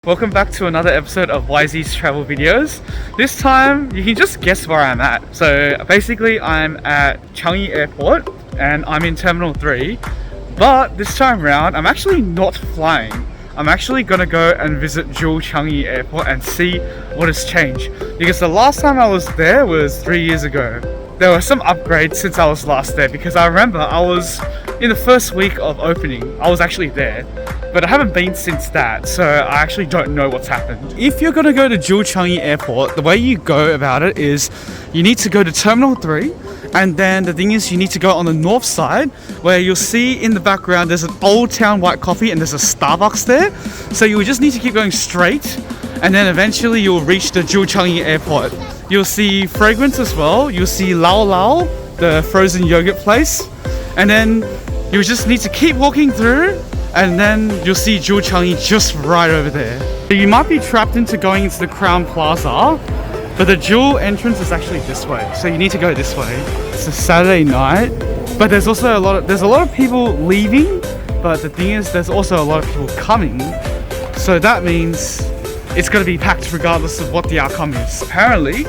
Welcome back to another episode of YZ's travel videos. This time you can just guess where I'm at. So basically I'm at Changi Airport and I'm in Terminal 3, but this time around I'm actually not flying. I'm actually gonna go and visit Jewel Changi Airport and see what has changed, because the last time I was there was 3 years ago. There were some upgrades since I was last there, because I remember I was in the first week of opening. I was actually there, but I haven't been since that, so I actually don't know what's happened. If you're gonna go to Jewel Changi Airport, the way you go about it is you need to go to Terminal 3, and then the thing is you need to go on the north side, where you'll see in the background there's an Old Town White Coffee and there's a Starbucks there. So you just need to keep going straight, and then eventually you'll reach the Jewel Changi Airport. You'll see Fragrance as well, you'll see Lao Lao, the frozen yogurt place, and then you just need to keep walking through, and then you'll see Jewel Changi just right over there. So you might be trapped into going into the Crown Plaza, but the Jewel entrance is actually this way, so you need to go this way. It's a Saturday night, but there's also a lot of people leaving, but the thing is there's also a lot of people coming, so that means it's going to be packed regardless of what the outcome is. Apparently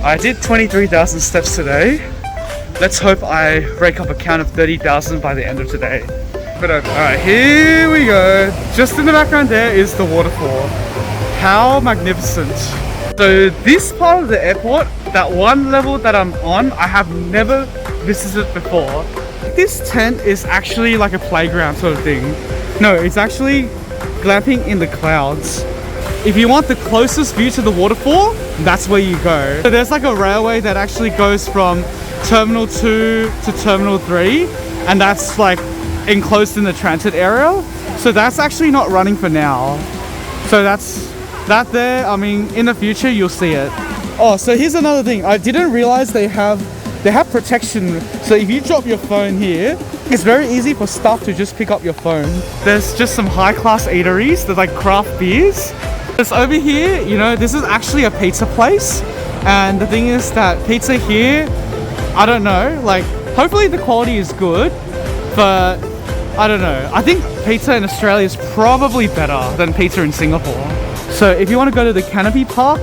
I did 23,000 steps today. Let's hope I rake up a count of 30,000 by the end of today. But alright, here we go. Just in the background there is the waterfall. How magnificent. So this part of the airport, that one level that I'm on, I have never visited before. This tent is actually like a playground sort of thing. No, it's actually glamping in the clouds. If you want the closest view to the waterfall, that's where you go. So there's like a railway that actually goes from Terminal 2 to Terminal 3, and that's like enclosed in the transit area. So that's actually not running for now. So that's that there. I mean, in the future you'll see it. Oh, so here's another thing. I didn't realize they have protection. So if you drop your phone here, it's very easy for staff to just pick up your phone. There's just some high-class eateries. There's like craft beers. Just over here, you know, this is actually a pizza place, and the thing is that pizza here, I don't know, like hopefully the quality is good, but I don't know. I think pizza in Australia is probably better than pizza in Singapore. So if you want to go to the Canopy Park,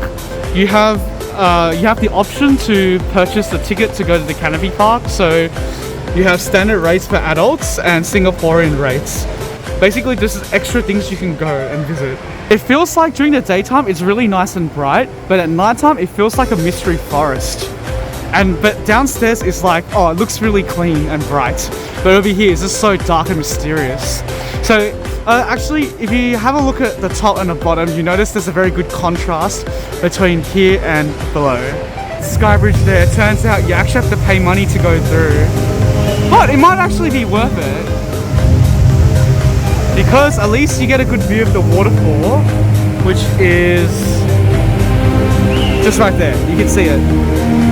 you have the option to purchase the ticket to go to the Canopy Park. So you have standard rates for adults and Singaporean rates. Basically, this is extra things you can go and visit. It feels like during the daytime it's really nice and bright, but at nighttime it feels like a mystery forest. But downstairs it's like, oh, it looks really clean and bright. But over here it's just so dark and mysterious. So actually, if you have a look at the top and the bottom, you notice there's a very good contrast between here and below. Sky bridge there, it turns out you actually have to pay money to go through. But it might actually be worth it, because at least you get a good view of the waterfall, which is just right there. You can see it.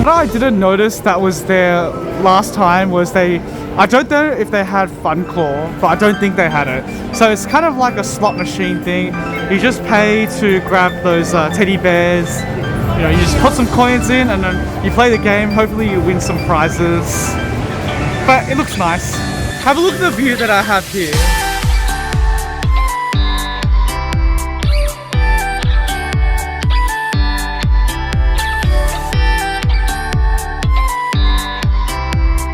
What I didn't notice that was there last time was I don't know if they had Fun Claw, but I don't think they had it. So it's kind of like a slot machine thing. You just pay to grab those teddy bears. You know, you just put some coins in and then you play the game. Hopefully you win some prizes. But it looks nice. Have a look at the view that I have here.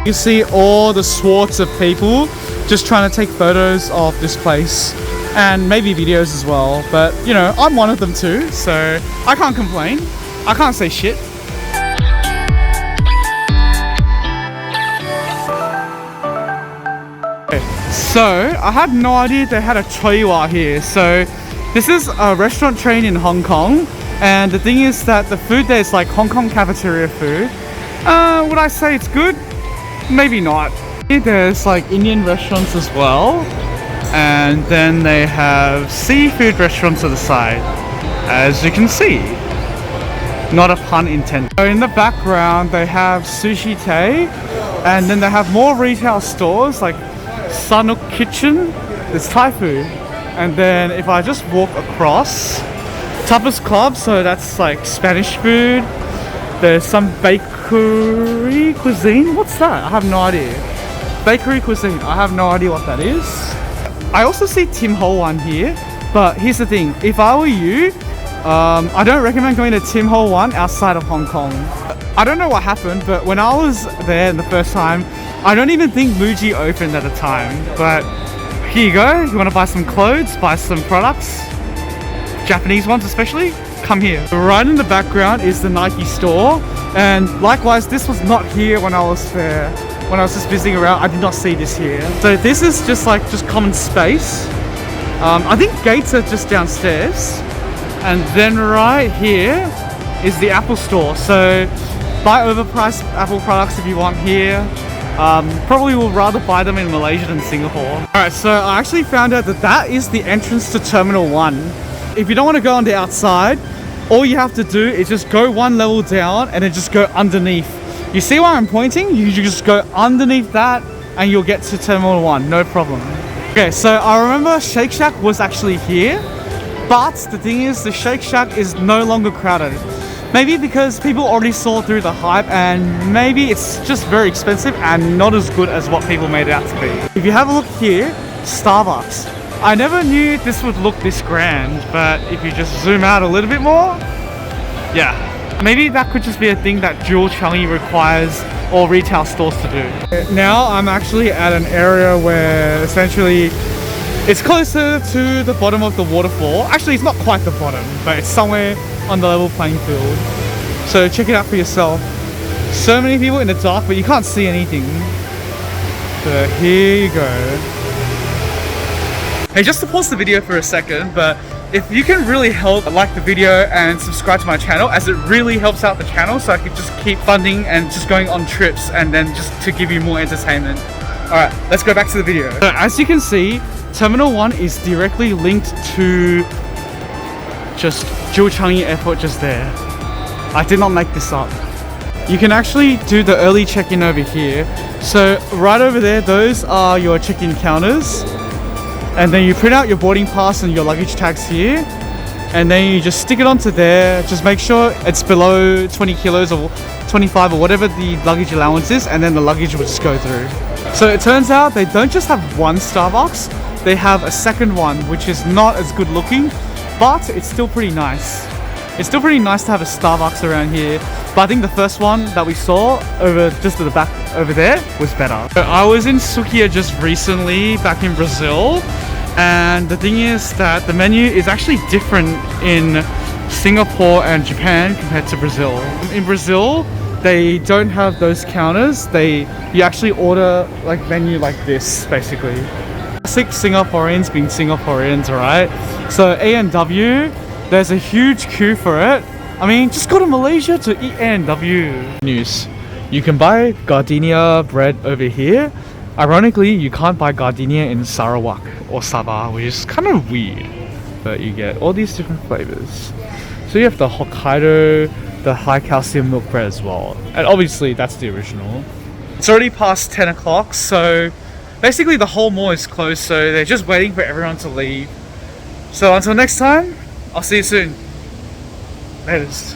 You see all the swarts of people just trying to take photos of this place and maybe videos as well, but you know, I'm one of them too, so I can't complain. I can't say shit. Okay, so I had no idea they had a choiwa here. So this is a restaurant chain in Hong Kong, and the thing is that the food there is like Hong Kong cafeteria food. Would I say it's good? Maybe not. There's like Indian restaurants as well, and then they have seafood restaurants to the side, as you can see. Not a pun intended. So in the background they have Sushi Tei, and then they have more retail stores like Sanuk Kitchen. There's Thai food, and then if I just walk across, Tapas Club, so that's like Spanish food. There's some bakery cuisine. What's that? I have no idea. Bakery cuisine. I have no idea what that is. I also see Tim Ho Wan here. But here's the thing, if I were you, I don't recommend going to Tim Ho 1 outside of Hong Kong. I don't know what happened, but when I was there the first time, I don't even think Muji opened at the time. But here you go, you want to buy some clothes, buy some products, Japanese ones especially, come here. Right in the background is the Nike store, and likewise this was not here when I was there. When I was just visiting around, I did not see this here. So this is just common space. I think gates are just downstairs. And then right here is the Apple store. So buy overpriced Apple products if you want here. Probably will rather buy them in Malaysia than Singapore. Alright, so I actually found out that that is the entrance to Terminal 1. If you don't want to go on the outside, all you have to do is just go one level down and then just go underneath. You see where I'm pointing? You just go underneath that and you'll get to Terminal 1, no problem. Okay, so I remember Shake Shack was actually here, but the thing is the Shake Shack is no longer crowded. Maybe because people already saw through the hype, and maybe it's just very expensive and not as good as what people made it out to be. If you have a look here, Starbucks. I never knew this would look this grand, but if you just zoom out a little bit more, yeah. Maybe that could just be a thing that Jewel Changi requires all retail stores to do. Now I'm actually at an area where essentially it's closer to the bottom of the waterfall. Actually, it's not quite the bottom, but it's somewhere on the level playing field. So check it out for yourself. So many people in the dark, but you can't see anything. So here you go. Hey, just to pause the video for a second, but if you can really help, like the video and subscribe to my channel, as it really helps out the channel, so I can just keep funding and just going on trips and then just to give you more entertainment. Alright, let's go back to the video. So as you can see, Terminal 1 is directly linked to just Jewel Changi Airport just there. I did not make this up. You can actually do the early check-in over here. So right over there, those are your check-in counters. And then you print out your boarding pass and your luggage tags here. And then you just stick it onto there. Just make sure it's below 20 kilos or 25 or whatever the luggage allowance is. And then the luggage will just go through. So it turns out they don't just have one Starbucks. They have a second one, which is not as good looking, but it's still pretty nice. It's still pretty nice to have a Starbucks around here. But I think the first one that we saw over just at the back over there was better. So I was in Sukiya just recently back in Brazil. And the thing is that the menu is actually different in Singapore and Japan compared to Brazil. In Brazil, they don't have those counters. You actually order like menu like this, basically. Classic Singaporeans being Singaporeans, right? So A&W, there's a huge queue for it. I mean, just go to Malaysia to eat A&W. News. You can buy gardenia bread over here. Ironically, you can't buy gardenia in Sarawak or Sabah, which is kind of weird. But you get all these different flavors. So you have the Hokkaido, the high calcium milk bread as well. And obviously that's the original. It's already past 10 o'clock, so basically the whole mall is closed, so they're just waiting for everyone to leave. So until next time, I'll see you soon. Latest.